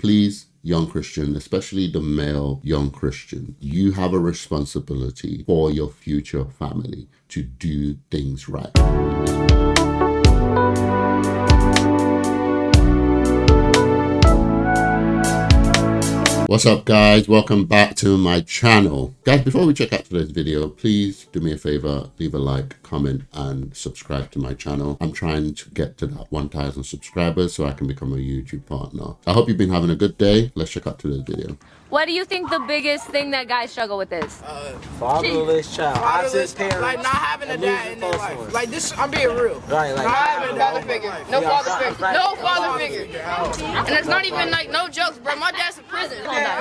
please, young Christian, especially the male young Christian, you have a responsibility for your future family to do things right. What's up, guys? Welcome back to my channel. Guys, before we check out today's video, please do me a favor, leave a like, comment, and subscribe to my channel. I'm trying to get to that 1,000 subscribers so I can become a YouTube partner. I hope you've been having a good day. Let's check out today's video. What do you think the biggest thing that guys struggle with is? Fatherless child. Fatherless, like not having a dad in their life. Like this, I'm being real. Right, like not having a father figure. No father figure. No father figure. And it's not even like no jokes, bro. My dad's in prison.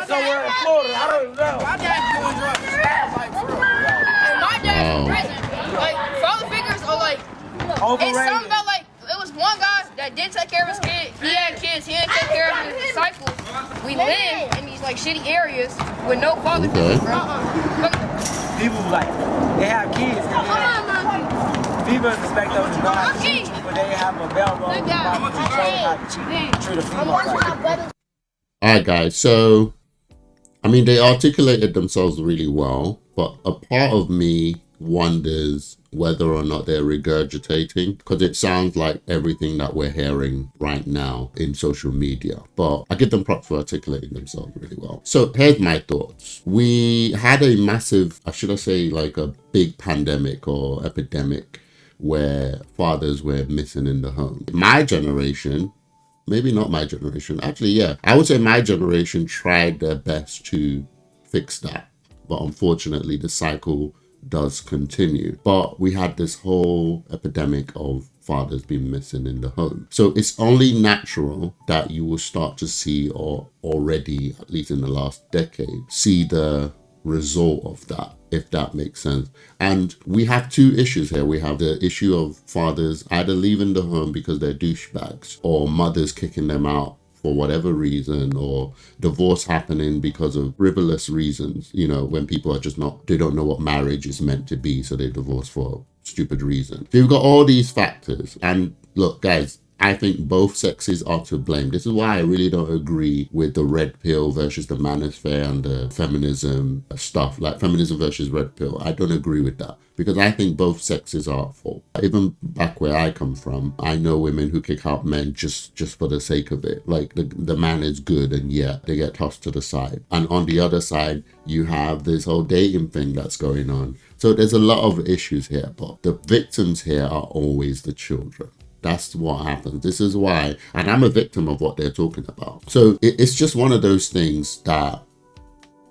somewhere in Florida. I don't know. My dad's doing drugs. Like, for real. And my dad's in prison. Like father figures are like. Overrated. It's something about like it was one guy that did take care of his kid. He had kids. He didn't take care of his disciples. We live in these like shitty areas with no father figure, bro. People like they have kids. Females expect them to know how to cheat, but they have a bell roll about to how to treat a female like. Alright, guys, so I mean, they articulated themselves really well, but a part of me wonders whether or not they're regurgitating, because it sounds like everything that we're hearing right now in social media. But I give them props for articulating themselves really well. So here's my thoughts. We had a massive, should I say, like a big pandemic or epidemic where fathers were missing in the home. My generation, maybe not my generation, actually, yeah, I would say my generation tried their best to fix that. But unfortunately, the cycle does continue. But we had this whole epidemic of fathers being missing in the home. So it's only natural that you will start to see, or already, at least in the last decade, see the result of that, if that makes sense. And we have two issues here. We have the issue of fathers either leaving the home because they're douchebags, or mothers kicking them out for whatever reason, or divorce happening because of frivolous reasons, you know, when people are just they don't know what marriage is meant to be, so they divorce for stupid reasons. So you've got all these factors. And look, guys, I think both sexes are to blame. This is why I really don't agree with the red pill versus the manosphere and the feminism stuff, like feminism versus red pill. I don't agree with that, because I think both sexes are at fault. Even back where I come from, I know women who kick out men just for the sake of it. Like the man is good and yet they get tossed to the side. And on the other side, you have this whole dating thing that's going on. So there's a lot of issues here, but the victims here are always the children. That's what happens. This is why, and I'm a victim of what they're talking about. So it's just one of those things that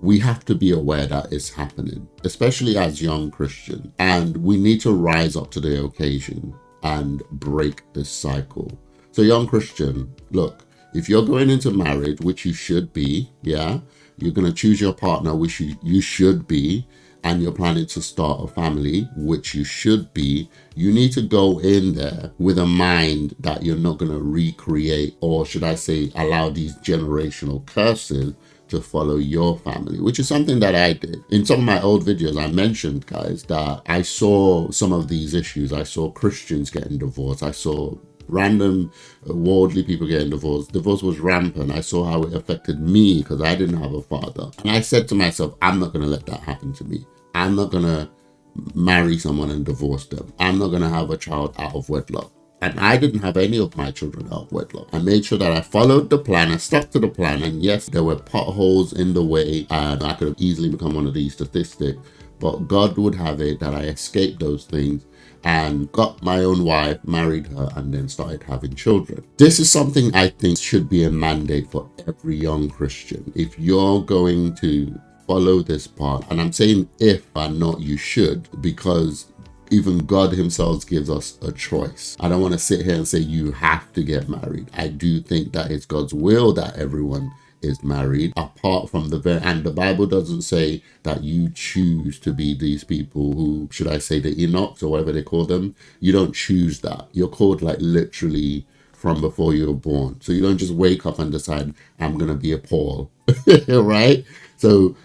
we have to be aware that it's happening, especially as young Christians. And we need to rise up to the occasion and break this cycle. So young Christian, look, if you're going into marriage, which you should be, yeah, you're going to choose your partner, which you should be, and you're planning to start a family, which you should be, you need to go in there with a mind that you're not going to recreate, or should I say, allow these generational curses to follow your family, which is something that I did. In some of my old videos, I mentioned, guys, that I saw some of these issues. I saw Christians getting divorced. I saw random worldly people getting divorced. Divorce was rampant. I saw how it affected me because I didn't have a father. And I said to myself, I'm not going to let that happen to me. I'm not going to marry someone and divorce them. I'm not going to have a child out of wedlock. And I didn't have any of my children out of wedlock. I made sure that I followed the plan, I stuck to the plan. And yes, there were potholes in the way, and I could have easily become one of these statistics. But God would have it that I escaped those things and got my own wife, married her, and then started having children. This is something I think should be a mandate for every young Christian. If you're going to follow this path, and I'm saying if and not you should, because even God himself gives us a choice. I don't want to sit here and say you have to get married. I do think that it's God's will that everyone is married, apart from and the Bible doesn't say that you choose to be these people who, should I say, the Enochs or whatever they call them. You don't choose that. You're called like literally from before you were born. So you don't just wake up and decide, I'm going to be a Paul, right? So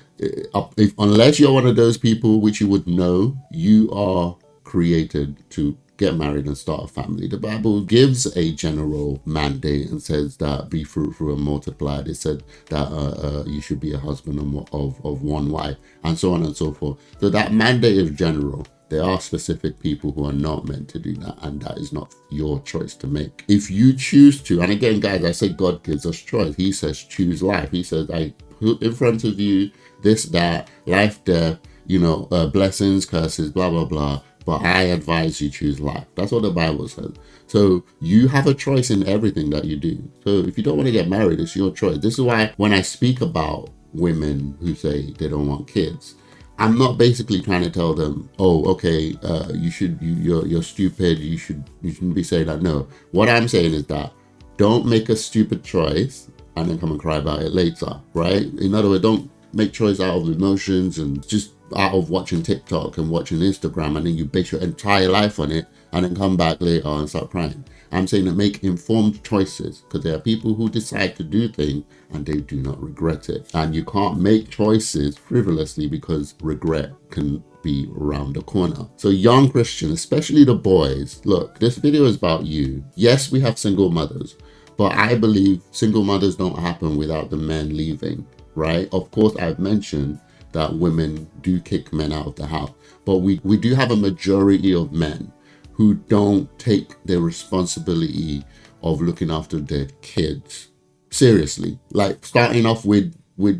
unless you're one of those people, which you would know, you are created to get married and start a family. The Bible gives a general mandate and says that be fruitful and multiply. It said that you should be a husband of one wife, and so on and so forth. So that mandate is general. There are specific people who are not meant to do that, and that is not your choice to make. If you choose to, and again, guys, I say God gives us choice. He says choose life. He says, I put in front of you this, that, life, death, blessings, curses, blah, blah, blah. But I advise you choose life. That's what the Bible says. So you have a choice in everything that you do. So if you don't want to get married, it's your choice. This is why when I speak about women who say they don't want kids, I'm not basically trying to tell them, oh, okay, you're stupid. You shouldn't be saying that. No, what I'm saying is that don't make a stupid choice and then come and cry about it later, right? In other words, don't make choice out of emotions and just out of watching TikTok and watching Instagram, and then you base your entire life on it and then come back later and start crying. I'm saying that make informed choices, because there are people who decide to do things and they do not regret it. And you can't make choices frivolously because regret can be around the corner. So young Christians, especially the boys, look, this video is about you. Yes, we have single mothers, but I believe single mothers don't happen without the men leaving, right? Of course, I've mentioned that women do kick men out of the house, but we do have a majority of men who don't take their responsibility of looking after their kids seriously. Like starting off with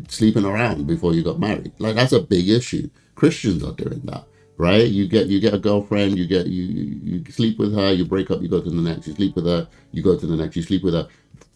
sleeping around before you got married. Like that's a big issue. Christians are doing that, right? You get a girlfriend, you sleep with her, you break up, you go to the next, you sleep with her, you go to the next, you sleep with her.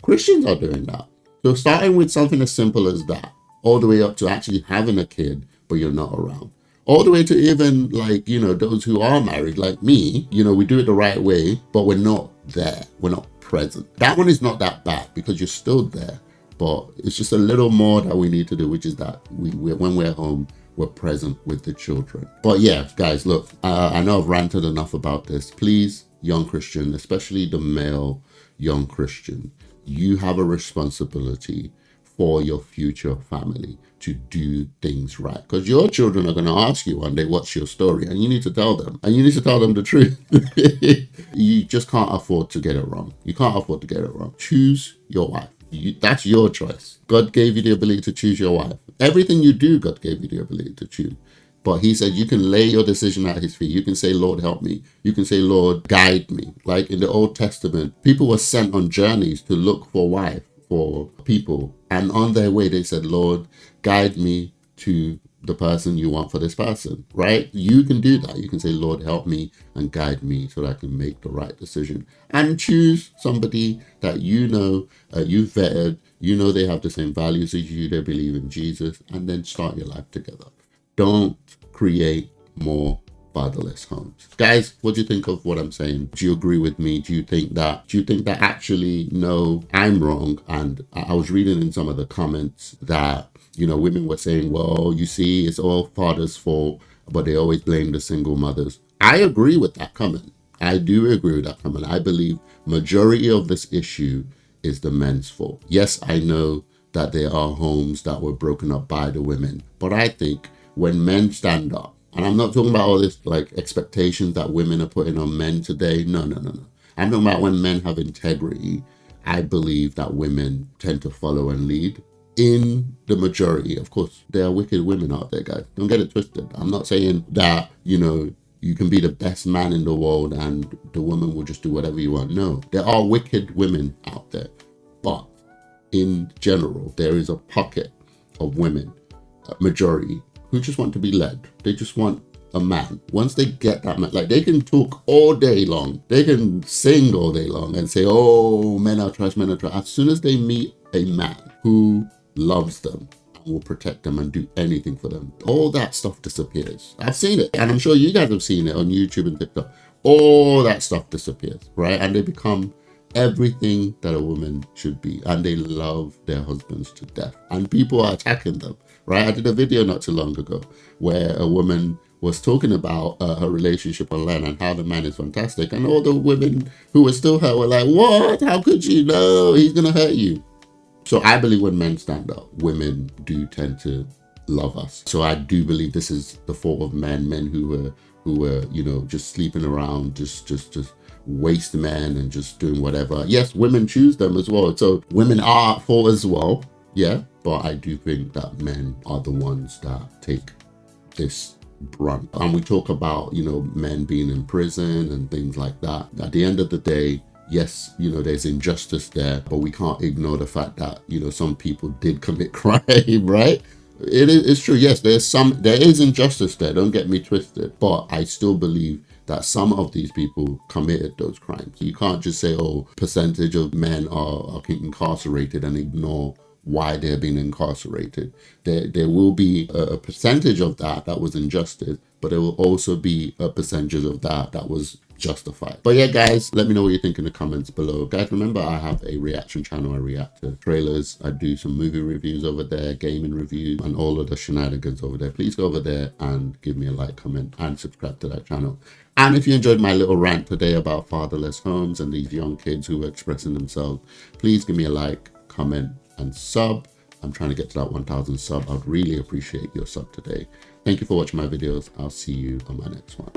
Christians are doing that. So starting with something as simple as that, all the way up to actually having a kid, but you're not around. All the way to even those who are married like me, we do it the right way, but we're not there. We're not present. That one is not that bad because you're still there, but it's just a little more that we need to do, which is that when we're home, we're present with the children. But yeah, guys, look, I know I've ranted enough about this. Please, young Christian, especially the male young Christian, you have a responsibility for your future family to do things right, because your children are going to ask you one day, what's your story? And you need to tell them, and you need to tell them the truth. You just can't afford to get it wrong. You can't afford to get it wrong. Choose your wife. That's your choice. God gave you the ability to choose your wife. Everything you do, God gave you the ability to choose. But he said you can lay your decision at his feet. You can say, Lord, help me. You can say, Lord, guide me. Like in the Old Testament, people were sent on journeys to look for wife for people. And on their way, they said, Lord, guide me to the person you want for this person, right? You can do that. You can say, Lord, help me and guide me so that I can make the right decision. And choose somebody that you've vetted, they have the same values as you, they believe in Jesus, and then start your life together. Don't create more fatherless homes. Guys, what do you think of what I'm saying? Do you agree with me? Do you think that actually, no, I'm wrong? And I was reading in some of the comments that, women were saying, well, you see, it's all father's fault, but they always blame the single mothers. I agree with that comment. I do agree with that comment. I believe majority of this issue is the men's fault. Yes, I know that there are homes that were broken up by the women, but I think when men stand up, and I'm not talking about all this like expectations that women are putting on men today. No. I'm talking about when men have integrity. I believe that women tend to follow and lead. In the majority, of course, there are wicked women out there, guys. Don't get it twisted. I'm not saying that, you can be the best man in the world and the woman will just do whatever you want. No, there are wicked women out there. But in general, there is a pocket of women, majority, who just want to be led. They just want a man. Once they get that man, like they can talk all day long. They can sing all day long and say, oh, men are trash, men are trash. As soon as they meet a man who loves them and will protect them and do anything for them, all that stuff disappears. I've seen it. And I'm sure you guys have seen it on YouTube and TikTok. All that stuff disappears, right? And they become everything that a woman should be. And they love their husbands to death. And people are attacking them, right? I did a video not too long ago where a woman was talking about her relationship online and how the man is fantastic. And all the women who were still hurt were like, what? How could you? No, he's going to hurt you. So I believe when men stand up, women do tend to love us. So I do believe this is the fault of men who were who were, you know, just sleeping around, just waste men and just doing whatever. Yes, women choose them as well. So women are at fault as well. Yeah. But I do think that men are the ones that take this brunt. And we talk about, you know, men being in prison and things like that. At the end of the day, yes, you know, there's injustice there, but we can't ignore the fact that, you know, some people did commit crime, right? It's true. Yes, there is injustice there. Don't get me twisted. But I still believe that some of these people committed those crimes. You can't just say, oh, percentage of men are incarcerated and ignore why they're being incarcerated. There will be a percentage of that was injustice, but there will also be a percentage of that was justified. But yeah, guys, let me know what you think in the comments below. Guys, remember I have a reaction channel. I react to trailers. I do some movie reviews over there, gaming reviews, and all of the shenanigans over there. Please go over there and give me a like, comment, and subscribe to that channel. And if you enjoyed my little rant today about fatherless homes and these young kids who are expressing themselves, please give me a like, comment, and sub. I'm trying to get to that 1,000 sub. I'd really appreciate your sub today. Thank you for watching my videos. I'll see you on my next one.